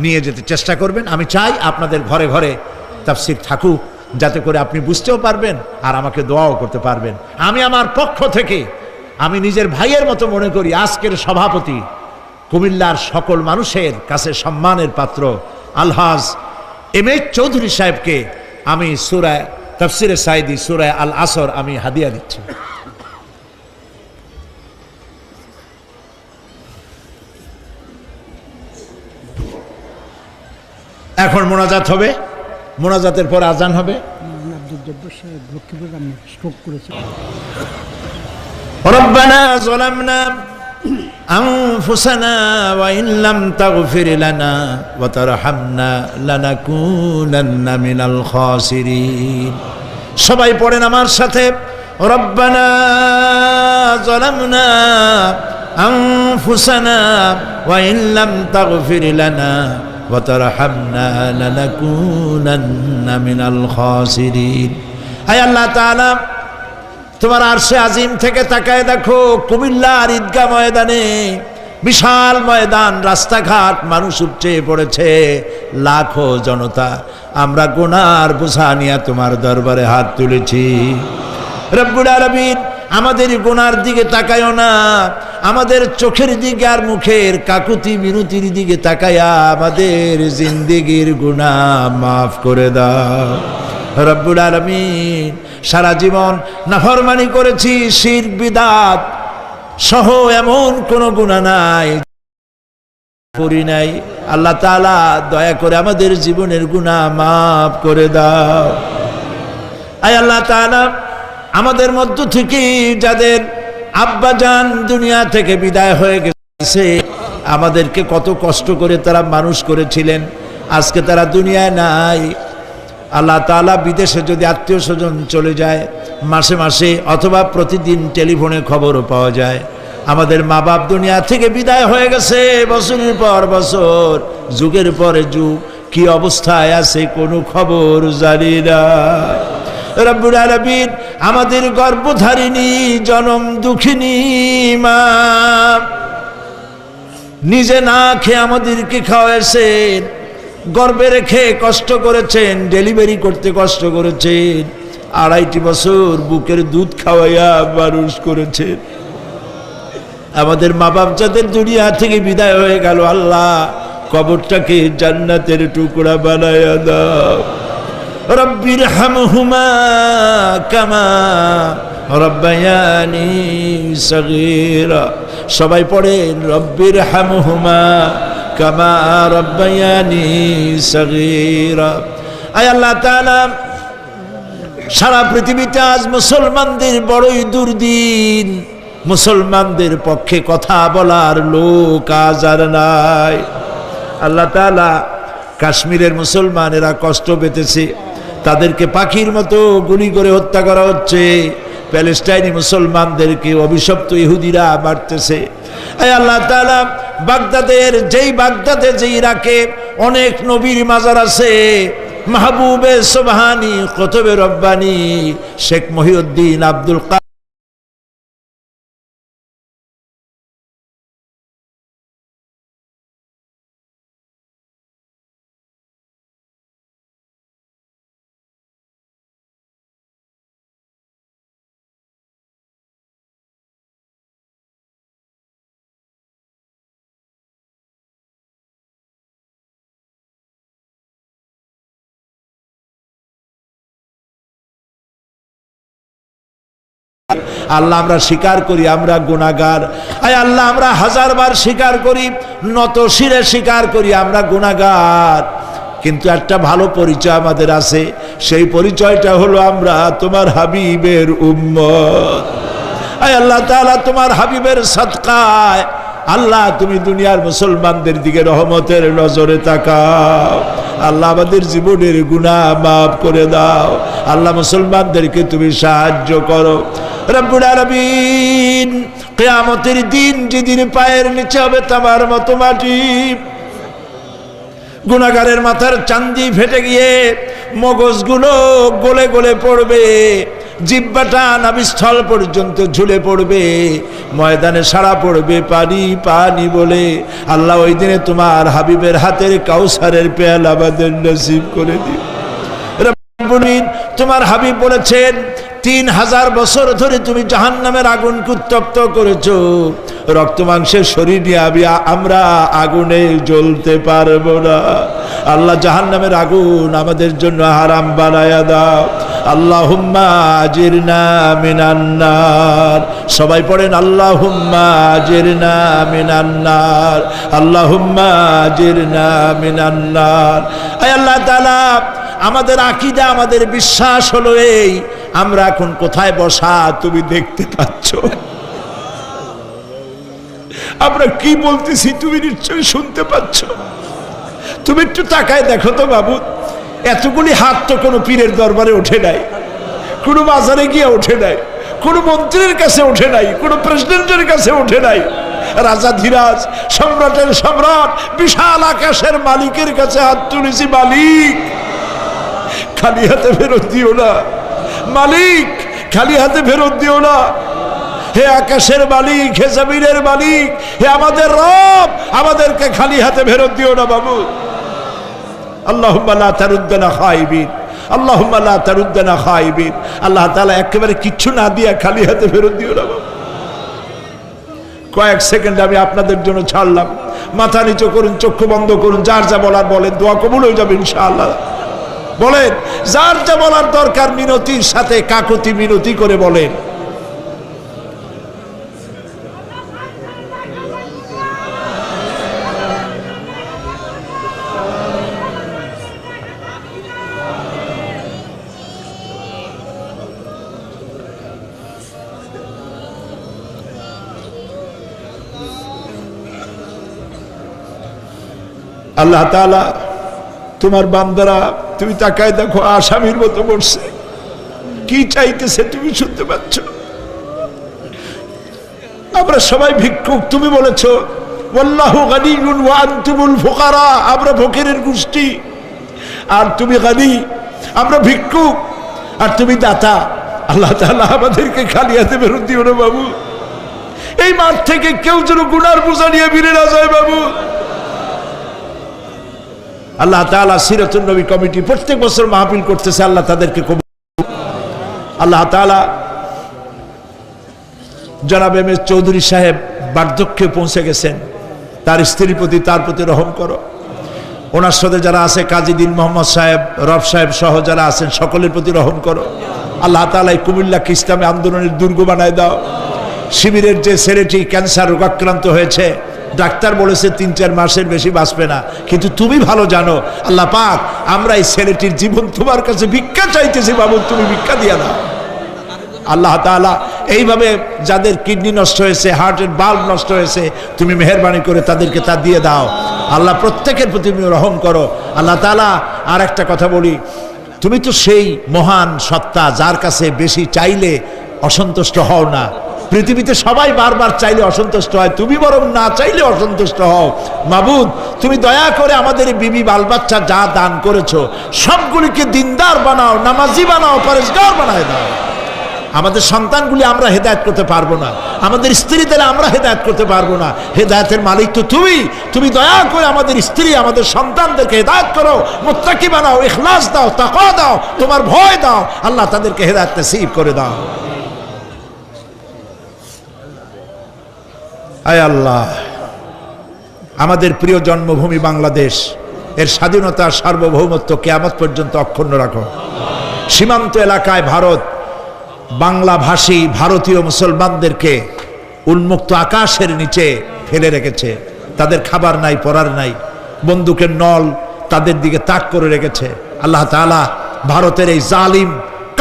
নিয়ে যেতে চেষ্টা করবেন। আমি চাই আপনাদের ঘরে ঘরে তাফসীর থাকুক, যাতে করে আপনি বুঝতেও পারবেন আর আমাকে দোয়াও করতে পারবেন। আমি আমার পক্ষ থেকে, আমি নিজের ভাইয়ের মতো মনে করি, আজকের সভাপতি কুমিল্লার সকল মানুষের কাছে সম্মানের পাত্র আলহাজ এম.এ. চৌধুরী সাহেবকে আমি সূরা তাফসীরে সাঈদী সূরা আল আসর আমি হাদিয়া দিচ্ছি। এখন মোনাজাত হবে, মোনাজাতের পর আজান হবে। আব্দুল জব্বার সাহেব লক্ষ্মীপুর আমি স্ট্রোক করেছে। রব্বানা যালামনা আনফুসানা ওয়া ইন লাম তাগফির লানা ওয়া তারহামনা লানাকুনান্না মিনাল খাসিরিন। সবাই পড়েন আমার সাথে, রব্বানা যালামনা আনফুসানা ওয়া ইন লাম তাগফির লানা ওয়া তারহামনা লানাকুনান্না মিনাল খাসিরিন। হায় আল্লাহ তাআলা, তোমার আরশে আজিম থেকে তাকায় দেখো কুমিল্লার ঈদগাহ ময়দানে, বিশাল ময়দান, রাস্তাঘাট, মানুষ উপচে পড়েছে, লাখো জনতা। আমরা গুনার বোঝা নিয়ে তোমার দরবারে হাত তুলেছি। রব্বুল আলামিন, আমাদের গুনার দিকে তাকায়ও না, আমাদের চোখের দিকে আর মুখের কাকুতি মিনতির দিকে তাকায়া আমাদের জিন্দেগির গুনাহ মাফ করে দাও। রব্বুল আলামিন, সারা জীবন নাফরমানি করেছি, শিরক বিদআত সহ এমন কোন গুনাহ নাই করি নাই। আল্লাহ তাআলা দয়া করে আমাদের জীবনের গুনাহ মাফ করে দাও। আয় আল্লাহ তাআলা, আমাদের মধ্য থেকে যাদের আব্বাজান দুনিয়া থেকে বিদায় হয়ে গেছে, আমাদেরকে কত কষ্ট করে তারা মানুষ করেছিলেন, আজকে তারা দুনিয়ায় নাই। আল্লাহ তাআলা, বিদেশে যদি আত্মীয় স্বজন চলে যায় মাসে মাসে অথবা প্রতিদিন টেলিফোনে খবরও পাওয়া যায়, আমাদের মা বাপ দুনিয়া থেকে বিদায় হয়ে গেছে বছরের পর বছর, যুগের পরে যুগ, কি অবস্থায় আছে কোনো খবর জানি না। রব্বুল আলামিন, আমাদের গর্ভধারিণী জনম দুঃখিনী মা নিজে না খেয়ে আমাদেরকে খাওয়াইছেন, গর্ভে রেখে কষ্ট করেছেন, ডেলিভারি করতে কষ্ট করেছেন, 2.5 বছর বুকের দুধ খাওয়াইয়া মানুষ করেছেন। আমাদের মা বাপ যাদের দুনিয়া থেকে বিদায় হয়ে গেল, আল্লাহ কবরটাকে জান্নাতের টুকরা বানায়া দাও। রব্বির হামহুমা কামা রব্বায়ানি সগীরা। সবাই পড়েন, রব্বির হামহুমা কামা রব্বায়ানি সগীরা। আয় আল্লাহ তাআলা, সারা পৃথিবীতে আজ মুসলমানদের বড়ই দুর্দিন, মুসলমানদের পক্ষে কথা বলার লোক আজ আর নাই। আল্লাহ তাআলা, কাশ্মীরের মুসলমানেরা কষ্ট পেতেছে, তাদেরকে পাখির মতো গুলি করে হত্যা করা হচ্ছে, প্যালেস্টাইনি মুসলমানদেরকে অভিশপ্ত ইহুদিরা মারতেছে। আয় আল্লাহ তাআলা, বাগদাদে যে ইরাকে অনেক নবীর মাজার আছে, মাহবুবে সুবহানী, কুতুবে রব্বানী, শেখ মহিউদ্দিন আব্দুল আল্লাহ, আমরা স্বীকার করি আমরা গুনাহগার। আয় আল্লাহ, আমরা 1000 বার স্বীকার করি, নত শিরে স্বীকার করি আমরা গুনাহগার, কিন্তু একটা ভালো পরিচয় আমাদের আছে, সেই পরিচয়টা হলো আমরা তোমার হাবিবের উম্মত। আয় আল্লাহ তাআলা, তোমার হাবিবের সাদকায় আল্লাহ তুমি দুনিয়ার মুসলমানদের দিকে রহমতের নজরে তাকাও। আল্লাহ, আমাদের জীবনের গুনাহ মাফ করে দাও। আল্লাহ, মুসলমানদেরকে তুমি সাহায্য করো। রব্বুল আলামিন, কিয়ামতের দিন যেদিন পায়ের নিচে হবে তামার মতো মাটি, গুনাহগারের মাথার চান্দি ফেটে গিয়ে মগজগুলো গলে গলে পড়বে, জিহ্বাটা নাভিস্থল পর্যন্ত ঝুলে পড়বে, ময়দানে সারা পড়বে পানি পানি বলে। আল্লাহ ওই দিনে তোমার হাবিবের হাতের কাউসারের পেয়ালা আমাদের নসিব করে দিও। তোমার হাবিব বলেছেন 3000 বছর ধরে তুমি জাহান্নামের আগুনকে উত্তপ্ত করেছো, রক্ত মাংসের শরীর নিয়ে আমরা আগুনে জ্বলতে পারবো না। আল্লাহ জাহান্নামের আগুন আমাদের জন্য হারাম বানায়া দাও। আল্লাহুম্মা আজিরনা মিনান নার। সবাই পড়েন আল্লাহুম্মা আজিরনা মিনান নার, আল্লাহুম্মা আজিরনা মিনান নার। আয় আল্লাহ তাআলা, আমাদের আকীদা, আমাদের বিশ্বাস হলো এই, আমরা এখন কোথায় বসা তুমি দেখতে পাচ্ছ, আমরা কি বলতেছি তুমি নিশ্চয়ই শুনতে পাচ্ছ। তুমি একটু তাকায় দেখো তো বাবু, এতগুলি হাত তো কোনো পীরের দরবারে ওঠে নাই, কোনো বাজারে গিয়ে ওঠে নাই, কোনো মন্ত্রীর কাছে ওঠে নাই, কোনো প্রেসিডেন্টের কাছে ওঠে নাই। রাজা ধীরাজ, সম্রাটের সম্রাট, বিশাল আকাশের মালিকের কাছে হাত তুলেছি, মালিক খালি হাতে ফেরত দিও না, মালিক খালি হাতে ফেরত দিও না। হে আকাশের মালিক, হে জমিনের মালিক, হে আমাদের রব, আমাদেরকে খালি হাতে ফেরত দিও না বাবু। আল্লাহুম্মা লা তারুদ্দানা খাইবিন, আল্লাহুম্মা লা তারুদ্দানা খাইবিন। আল্লাহ তাআলা একেবারে কিচ্ছু না দিয়া খালি হাতে ফেরত দিও না বাবু। কয়েক সেকেন্ড আমি আপনাদের জন্য ছাড়লাম, মাথা নিচু করুন, চক্ষু বন্ধ করুন, যার যা বলার বলেন, দোয়া কবুল হয়ে যাবে ইনশাআল্লাহ। বলেন, যার যা বলার দরকার মিনতির সাথে কাকুতি মিনতি করে বলেন। আল্লাহ তাআলা তোমার বান্দারা, তুমি তাকায় দেখো, আসামির মতো বসছে, কি চাইতেছে তুমি শুনতে পাচ্ছ। আমরা সবাই ভিক্ষুক, তুমি বলেছো ওয়াল্লাহু গানিয়্যুন ওয়া আনতুমুল ফুকারা, আমরা ফকিরের গোষ্ঠী আর তুমি গানি, আমরা ভিক্ষুক আর তুমি দাতা। আল্লাহ তাআলা আমাদেরকে খালি হাতে ফেরত দিও না বাবু। এই মাঠ থেকে কেউ যেন গুনার বোঝা নিয়ে ফিরে না যায় বাবু। আল্লাহ তাআলা সিরাতুন নবী কমিটি প্রত্যেক বছর মাহফিল করতেছে, আল্লাহ তাদেরকে কবুল। আল্লাহ তাআলা জনাব এম এস চৌধুরী সাহেব বার্ধক্যে পৌঁছে গেছেন, তার স্ত্রীর প্রতি, তার প্রতি রহম করো। ওনার সাথে যারা আছে, কাজী দিন মোহাম্মদ সাহেব, রব সাহেব সহ যারা আছেন, সকলের প্রতি রহম করো। আল্লাহ তাআলা এই কুমিল্লাকে ইসলামী আন্দোলনের দুর্গ বানায় দাও। শিবিরের যে ছেলেটি ক্যান্সার রোগাক্রান্ত হয়েছে, ডাক্তার বলেছে 3-4 মাসের বেশি বাঁচবে না, কিন্তু তুমি ভালো জানো আল্লাহ পাক, আমরা এই ছেলেটির জীবন তোমার কাছে ভিক্ষা চাইতেছি বাবু, তুমি ভিক্ষা দিয়া দাও। আল্লাহ তাআলা এইভাবে যাদের কিডনি নষ্ট হয়েছে, হার্টের বাল্ব নষ্ট হয়েছে, তুমি মেহেরবানি করে তাদেরকে তা দিয়ে দাও। আল্লাহ প্রত্যেকের প্রতি তুমি রহম করো। আল্লাহ তাআলা আর একটা কথা বলি, তুমি তো সেই মহান সত্তা যার কাছে বেশি চাইলে অসন্তুষ্ট হও না। পৃথিবীতে সবাই বারবার চাইলে অসন্তুষ্ট হয়, তুমি বরং না চাইলে অসন্তুষ্ট হও। মাবুদ, তুমি দয়া করে আমাদের বিবি বাল বাচ্চা যা দান করেছো সবগুলিকে দিনদার বানাও, নামাজি বানাও, পরেশগার বানায় দাও। আমাদের সন্তানগুলি আমরা হেদায়েত করতে পারবো না, আমাদের স্ত্রীদের আমরা হেদায়েত করতে পারবো না, হেদায়েতের মালিক তো তুমি। তুমি দয়া করে আমাদের স্ত্রী, আমাদের সন্তানদেরকে হেদায়েত করো, মুত্তাকি বানাও, ইখলাস দাও, তাকওয়া দাও, তোমার ভয় দাও। আল্লাহ তাদেরকে হেদায়েত নসিব করে দাও। আয় আল্লাহ, আমাদের প্রিয় জন্মভূমি বাংলাদেশ, এর স্বাধীনতা, সার্বভৌমত্ব কিয়ামত পর্যন্ত অক্ষুণ্ণ রাখো। সীমান্ত এলাকায় ভারত বাংলাভাষী ভারতীয় মুসলমানদেরকে উন্মুক্ত আকাশের নিচে ফেলে রেখেছে। তাদের খাবার নাই, পরার নাই, বন্দুকের নল তাদের দিকে তাক করে রেখেছে। আল্লাহ তাআলা ভারতের এই জালিম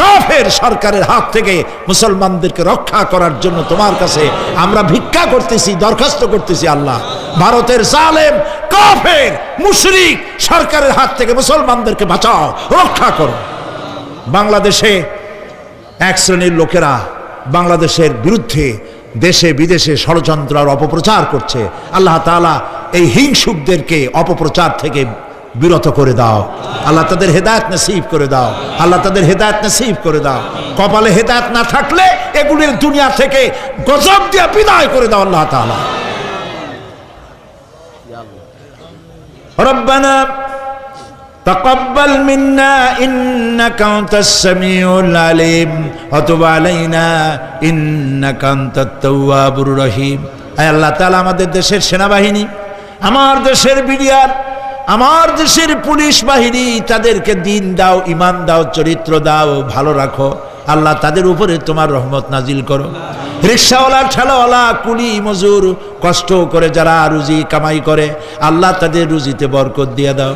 কাফের সরকারের হাত থেকে মুসলমানদেরকে রক্ষা করার জন্য তোমার কাছে আমরা ভিক্ষা করতেছি, দরখাস্ত করতেছি। আল্লাহ, ভারতের জালেম কাফের মুশরিক সরকারের হাত থেকে মুসলমানদেরকে বাঁচাও, রক্ষা করো। বাংলাদেশে এক শ্রেণীর লোকেরা বাংলাদেশের বিরুদ্ধে দেশে বিদেশে ষড়যন্ত্র আর অপপ্রচার করছে। আল্লাহ তাআলা এই হিংসুকদেরকে অপপ্রচার থেকে বিরত করে দাও। আল্লাহ তাদের হেদায়েত নসিব করে দাও। আল্লাহ তাদের হেদায়েত নসিব করে দাও। কপালে হেদায়েত না থাকলে এগুলির দুনিয়া থেকে গজব দিয়ে বিদায় করে দাও আল্লাহ তাআলা। রব্বানা তাকাব্বাল মিন্না ইন্নাকা আনতাস সামিউল আলিম ওয়া তুব আলাইনা ইন্নাকা আনতাত তাওয়াবুর রহিম। আয় আল্লাহ তাআলা, আমাদের দেশের সেনাবাহিনী, আমার দেশের বিডিআর, আমার দেশের পুলিশ বাহিনী, তাদেরকে দিন দাও, ঈমান দাও, চরিত্র দাও, ভালো রাখো আল্লাহ। তাদের উপরে তোমার রহমত নাজিল করো। রিকশাওয়ালা, ঠেলাওয়ালা, কুলি মজুর, কষ্ট করে যারা রুজি কামাই করে আল্লাহ তাদের রুজিতে বরকত দিয়ে দাও।